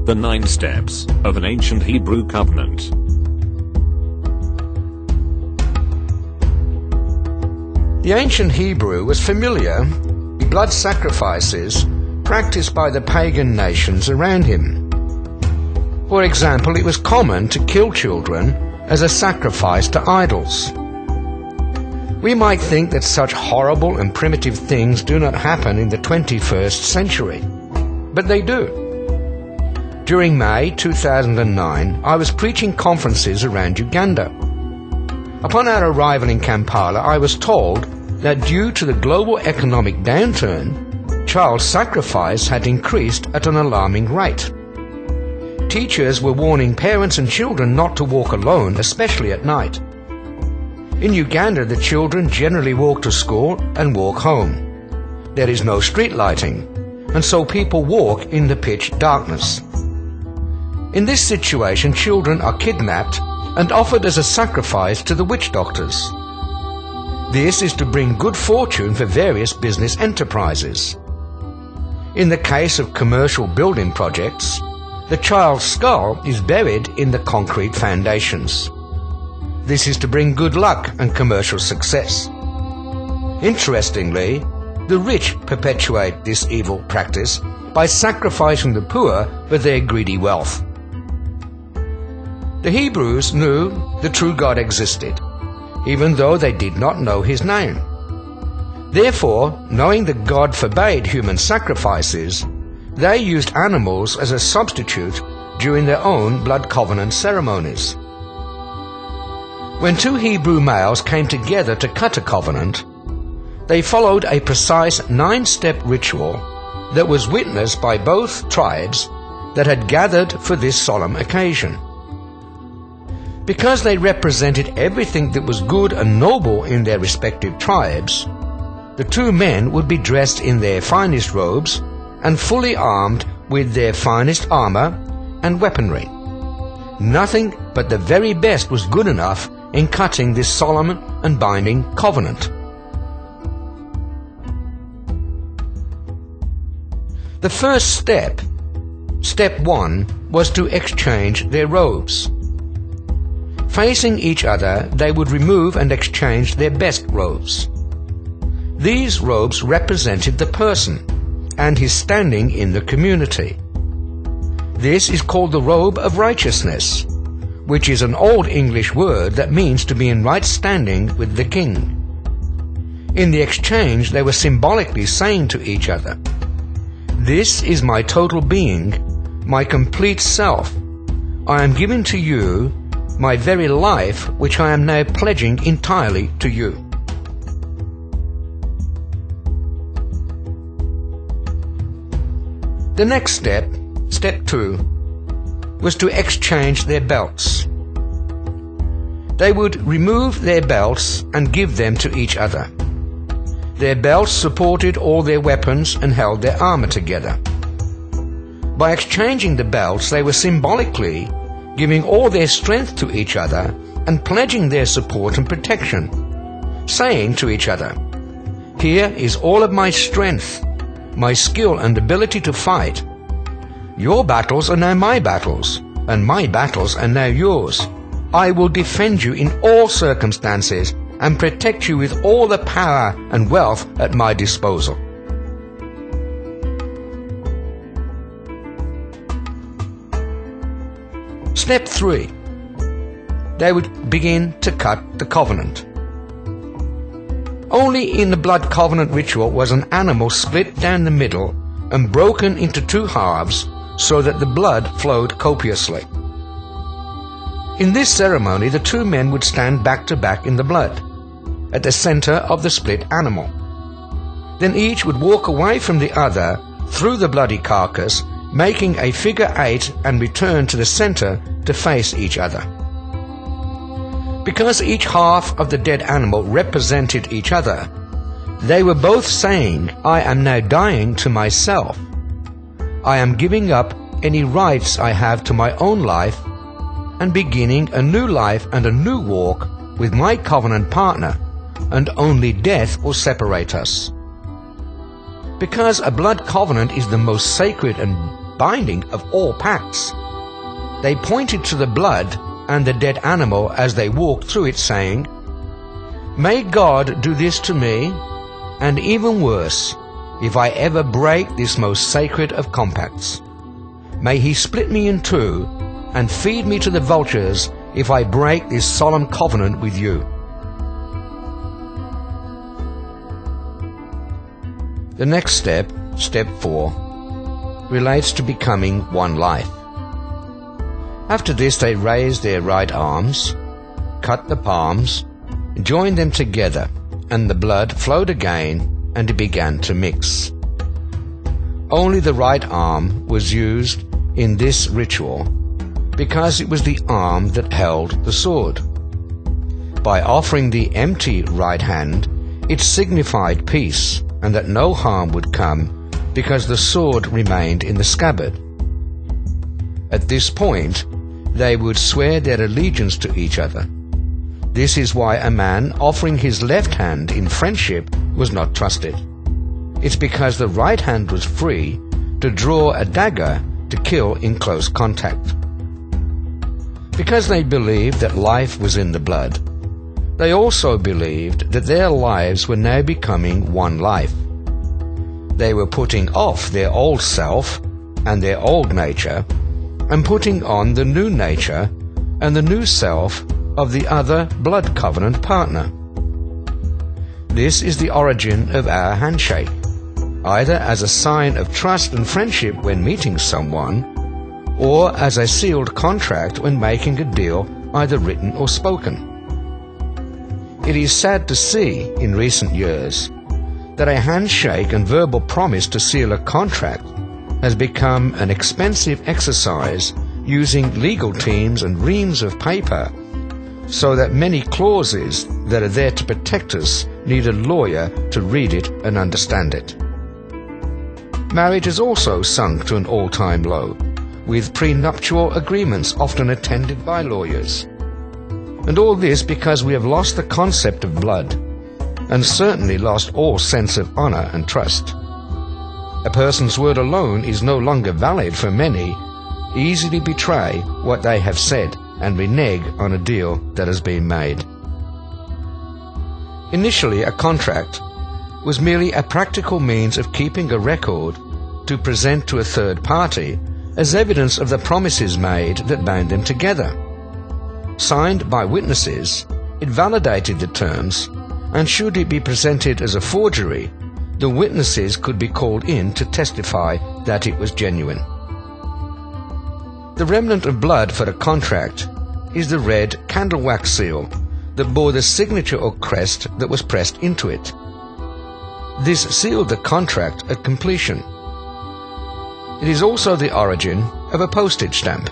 The 9 steps of an ancient Hebrew covenant. The ancient Hebrew was familiar with blood sacrifices practiced by the pagan nations around him. For example, it was common to kill children as a sacrifice to idols. We might think that such horrible and primitive things do not happen in the 21st century, but they do. During May 2009, I was preaching conferences around Uganda. Upon our arrival in Kampala, I was told that due to the global economic downturn, child sacrifice had increased at an alarming rate. Teachers were warning parents and children not to walk alone, especially at night. In Uganda, the children generally walk to school and walk home. There is no street lighting, and so people walk in the pitch darkness. In this situation, children are kidnapped and offered as a sacrifice to the witch doctors. This is to bring good fortune for various business enterprises. In the case of commercial building projects, the child's skull is buried in the concrete foundations. This is to bring good luck and commercial success. Interestingly, the rich perpetuate this evil practice by sacrificing the poor for their greedy wealth. The Hebrews knew the true God existed, even though they did not know his name. Therefore, knowing that God forbade human sacrifices, they used animals as a substitute during their own blood covenant ceremonies. When 2 Hebrew males came together to cut a covenant, they followed a precise 9-step ritual that was witnessed by both tribes that had gathered for this solemn occasion. Because they represented everything that was good and noble in their respective tribes, the 2 men would be dressed in their finest robes and fully armed with their finest armor and weaponry. Nothing but the very best was good enough in cutting this solemn and binding covenant. The first step, step 1, was to exchange their robes. Facing each other, they would remove and exchange their best robes. These robes represented the person and his standing in the community. This is called the robe of righteousness, which is an old English word that means to be in right standing with the king. In the exchange, they were symbolically saying to each other, "This is my total being, my complete self. I am giving to you my very life, which I am now pledging entirely to you." The next step, step 2, was to exchange their belts. They would remove their belts and give them to each other. Their belts supported all their weapons and held their armor together. By exchanging the belts, they were symbolically giving all their strength to each other and pledging their support and protection, saying to each other, "Here is all of my strength, my skill and ability to fight. Your battles are now my battles, and my battles are now yours. I will defend you in all circumstances and protect you with all the power and wealth at my disposal." Step 3. They would begin to cut the covenant. Only in the blood covenant ritual was an animal split down the middle and broken into 2 halves so that the blood flowed copiously. In this ceremony, the 2 men would stand back to back in the blood, at the center of the split animal. Then each would walk away from the other through the bloody carcass, making a figure 8 and return to the center to face each other. Because each half of the dead animal represented each other, they were both saying, "I am now dying to myself. I am giving up any rights I have to my own life and beginning a new life and a new walk with my covenant partner, and only death will separate us." Because a blood covenant is the most sacred and binding of all pacts. They pointed to the blood and the dead animal as they walked through it, saying, "May God do this to me, and even worse, if I ever break this most sacred of compacts. May he split me in two and feed me to the vultures if I break this solemn covenant with you." The next step, step 4, relates to becoming one life. After this they raised their right arms, cut the palms, joined them together, and the blood flowed again, and it began to mix. Only the right arm was used in this ritual because it was the arm that held the sword. By offering the empty right hand, it signified peace and that no harm would come because the sword remained in the scabbard. At this point, they would swear their allegiance to each other. This is why a man offering his left hand in friendship was not trusted. It's because the right hand was free to draw a dagger to kill in close contact. Because they believed that life was in the blood, they also believed that their lives were now becoming one life. They were putting off their old self and their old nature and putting on the new nature and the new self of the other blood covenant partner. This is the origin of our handshake, either as a sign of trust and friendship when meeting someone, or as a sealed contract when making a deal, either written or spoken. It is sad to see, in recent years, that a handshake and verbal promise to seal a contract has become an expensive exercise using legal teams and reams of paper, so that many clauses that are there to protect us need a lawyer to read it and understand it. Marriage has also sunk to an all-time low, with prenuptial agreements often attended by lawyers. And all this because we have lost the concept of blood, and certainly lost all sense of honor and trust. A person's word alone is no longer valid for many, easily betray what they have said and renege on a deal that has been made. Initially, a contract was merely a practical means of keeping a record to present to a third party as evidence of the promises made that bound them together. Signed by witnesses, it validated the terms, and should it be presented as a forgery, the witnesses could be called in to testify that it was genuine. The remnant of blood for a contract is the red candle wax seal that bore the signature or crest that was pressed into it. This sealed the contract at completion. It is also the origin of a postage stamp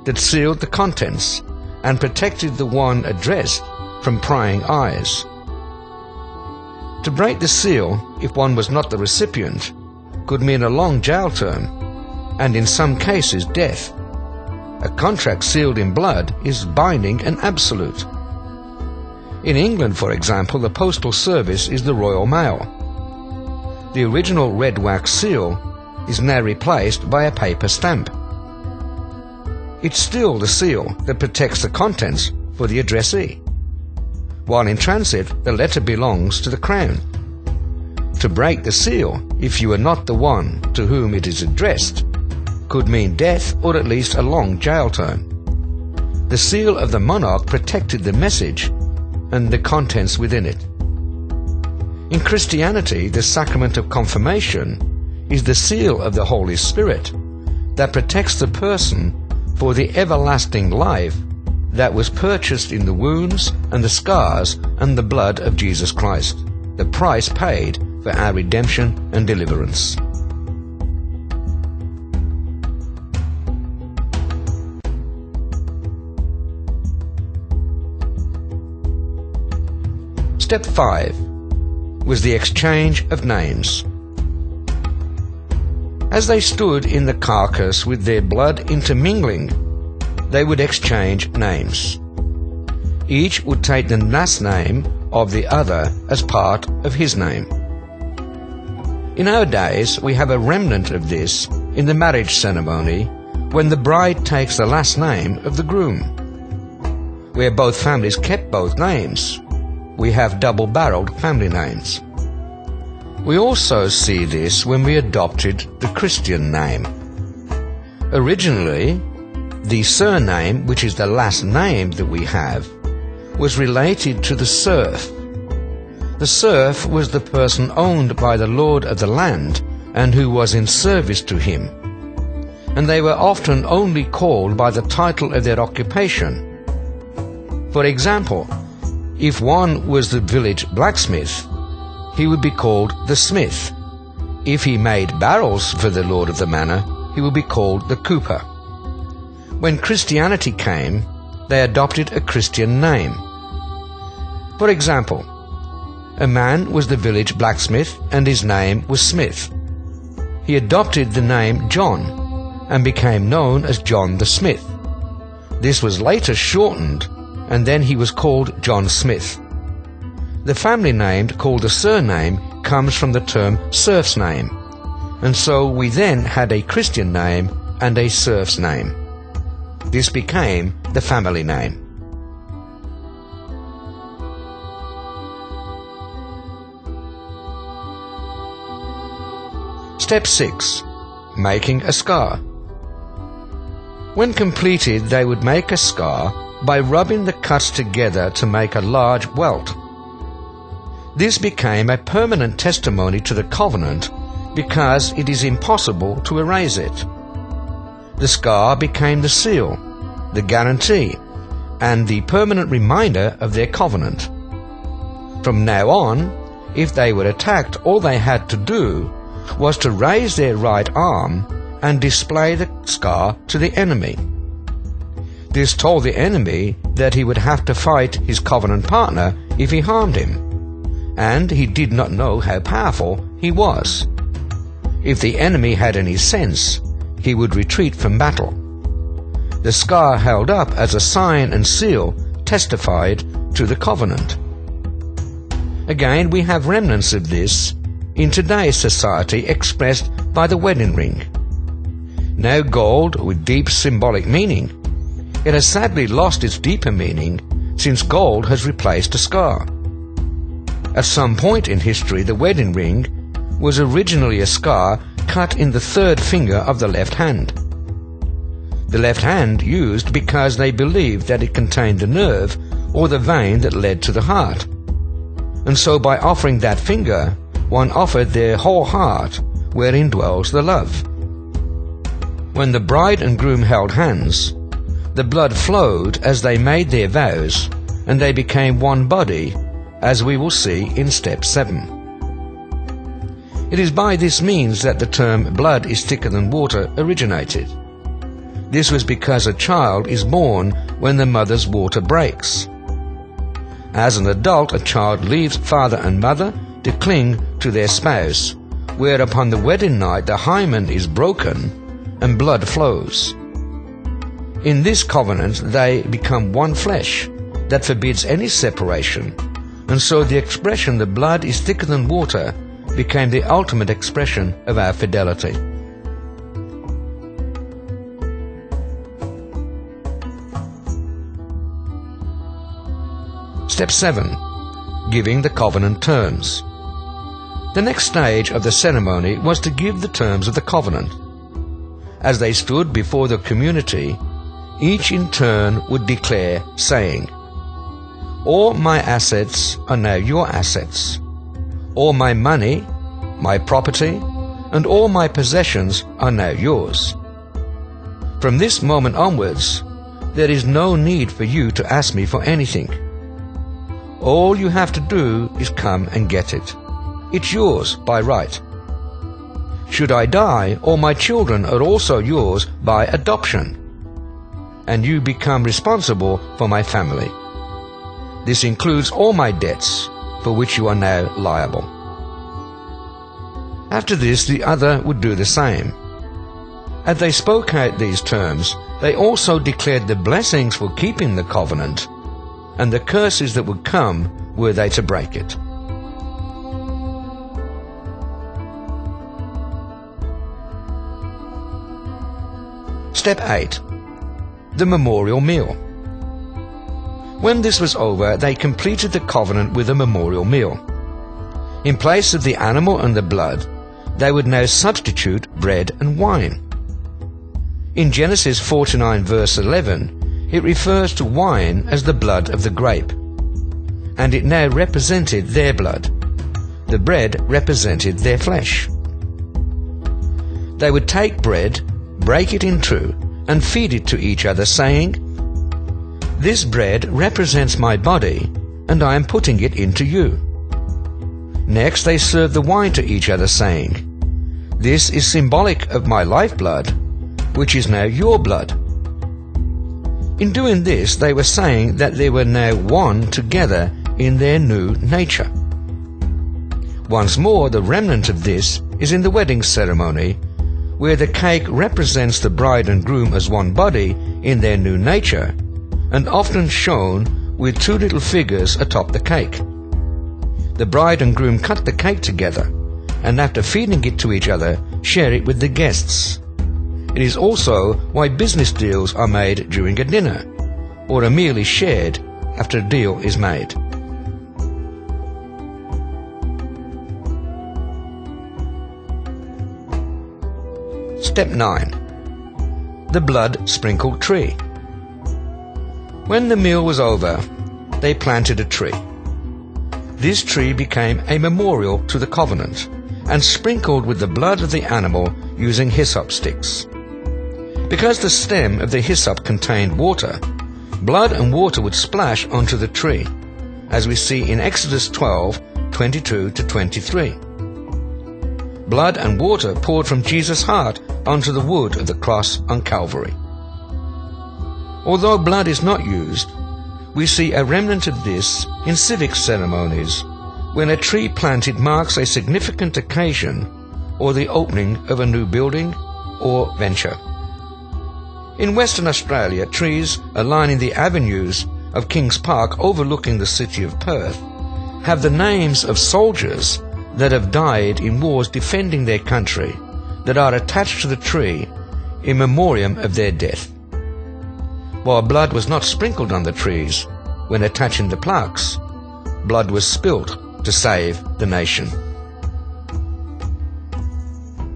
that sealed the contents and protected the one addressed from prying eyes. To break the seal, if one was not the recipient, could mean a long jail term, and in some cases death. A contract sealed in blood is binding and absolute. In England, for example, the postal service is the Royal Mail. The original red wax seal is now replaced by a paper stamp. It's still the seal that protects the contents for the addressee. While in transit, the letter belongs to the Crown. To break the seal, if you are not the one to whom it is addressed, could mean death or at least a long jail term. The seal of the monarch protected the message and the contents within it. In Christianity, the sacrament of confirmation is the seal of the Holy Spirit that protects the person for the everlasting life that was purchased in the wounds and the scars and the blood of Jesus Christ, the price paid for our redemption and deliverance. Step 5 was the exchange of names. As they stood in the carcass with their blood intermingling, they would exchange names. Each would take the last name of the other as part of his name. In our days, we have a remnant of this in the marriage ceremony when the bride takes the last name of the groom. Where both families kept both names, we have double-barreled family names. We also see this when we adopted the Christian name. Originally, the surname, which is the last name that we have, was related to the serf. The serf was the person owned by the lord of the land and who was in service to him, and they were often only called by the title of their occupation. For example, if one was the village blacksmith, he would be called the smith. If he made barrels for the lord of the manor, he would be called the cooper. When Christianity came, they adopted a Christian name. For example, a man was the village blacksmith and his name was Smith. He adopted the name John and became known as John the Smith. This was later shortened, and then he was called John Smith. The family name called a surname comes from the term serf's name, and so we then had a Christian name and a serf's name. This became the family name. Step 6. Making a scar. When completed, they would make a scar by rubbing the cuts together to make a large welt. This became a permanent testimony to the covenant because it is impossible to erase it. The scar became the seal, the guarantee, and the permanent reminder of their covenant. From now on, if they were attacked, all they had to do was to raise their right arm and display the scar to the enemy. This told the enemy that he would have to fight his covenant partner if he harmed him, and he did not know how powerful he was. If the enemy had any sense, he would retreat from battle. The scar held up as a sign and seal testified to the covenant. Again, we have remnants of this in today's society expressed by the wedding ring. Now gold with deep symbolic meaning, it has sadly lost its deeper meaning since gold has replaced a scar. At some point in history, the wedding ring was originally a scar cut in the third finger of the left hand. The left hand used because they believed that it contained the nerve or the vein that led to the heart. And so by offering that finger, one offered their whole heart wherein dwells the love. When the bride and groom held hands, the blood flowed as they made their vows, and they became one body, as we will see in Step 7. It is by this means that the term blood is thicker than water originated. This was because a child is born when the mother's water breaks. As an adult, a child leaves father and mother to cling to their spouse, where upon the wedding night the hymen is broken and blood flows. In this covenant they become one flesh that forbids any separation, and so the expression "the blood is thicker than water" became the ultimate expression of our fidelity. Step 7. Giving the covenant terms. The next stage of the ceremony was to give the terms of the covenant. As they stood before the community, each in turn would declare, saying, "All my assets are now your assets. All my money, my property, and all my possessions are now yours. From this moment onwards, there is no need for you to ask me for anything. All you have to do is come and get it. It's yours by right. Should I die, all my children are also yours by adoption, and you become responsible for my family. This includes all my debts, for which you are now liable." After this, the other would do the same. As they spoke out these terms, they also declared the blessings for keeping the covenant, and the curses that would come were they to break it. Step 8. The memorial meal. When this was over, they completed the covenant with a memorial meal. In place of the animal and the blood, they would now substitute bread and wine. In Genesis 49 verse 11, it refers to wine as the blood of the grape, and it now represented their blood. The bread represented their flesh. They would take bread, break it in two, and feed it to each other, saying, "This bread represents my body, and I am putting it into you." Next they served the wine to each other, saying, "This is symbolic of my lifeblood, which is now your blood." In doing this, they were saying that they were now one together in their new nature. Once more, the remnant of this is in the wedding ceremony, where the cake represents the bride and groom as one body in their new nature, and often shown with two little figures atop the cake. The bride and groom cut the cake together, and after feeding it to each other, share it with the guests. It is also why business deals are made during a dinner, or a meal is shared after a deal is made. Step 9. The blood-sprinkled tree. When the meal was over, they planted a tree. This tree became a memorial to the covenant, and sprinkled with the blood of the animal using hyssop sticks. Because the stem of the hyssop contained water, blood and water would splash onto the tree, as we see in Exodus 12:22-23. Blood and water poured from Jesus' heart onto the wood of the cross on Calvary. Although blood is not used, we see a remnant of this in civic ceremonies, when a tree planted marks a significant occasion or the opening of a new building or venture. In Western Australia, trees aligning the avenues of Kings Park overlooking the city of Perth have the names of soldiers that have died in wars defending their country that are attached to the tree in memoriam of their death. While blood was not sprinkled on the trees when attaching the plaques, blood was spilt to save the nation.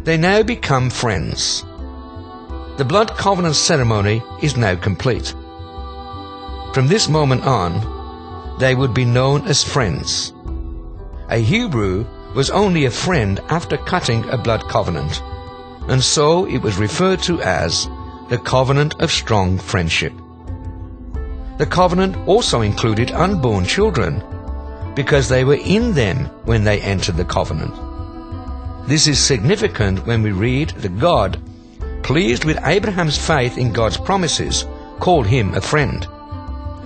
They now become friends. The blood covenant ceremony is now complete. From this moment on, they would be known as friends. A Hebrew was only a friend after cutting a blood covenant, and so it was referred to as the covenant of strong friendship. The covenant also included unborn children, because they were in them when they entered the covenant. This is significant when we read that God, pleased with Abraham's faith in God's promises, called him a friend.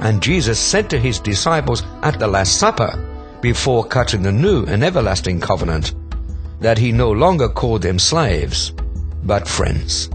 And Jesus said to his disciples at the Last Supper, before cutting the new and everlasting covenant, that he no longer called them slaves, but friends.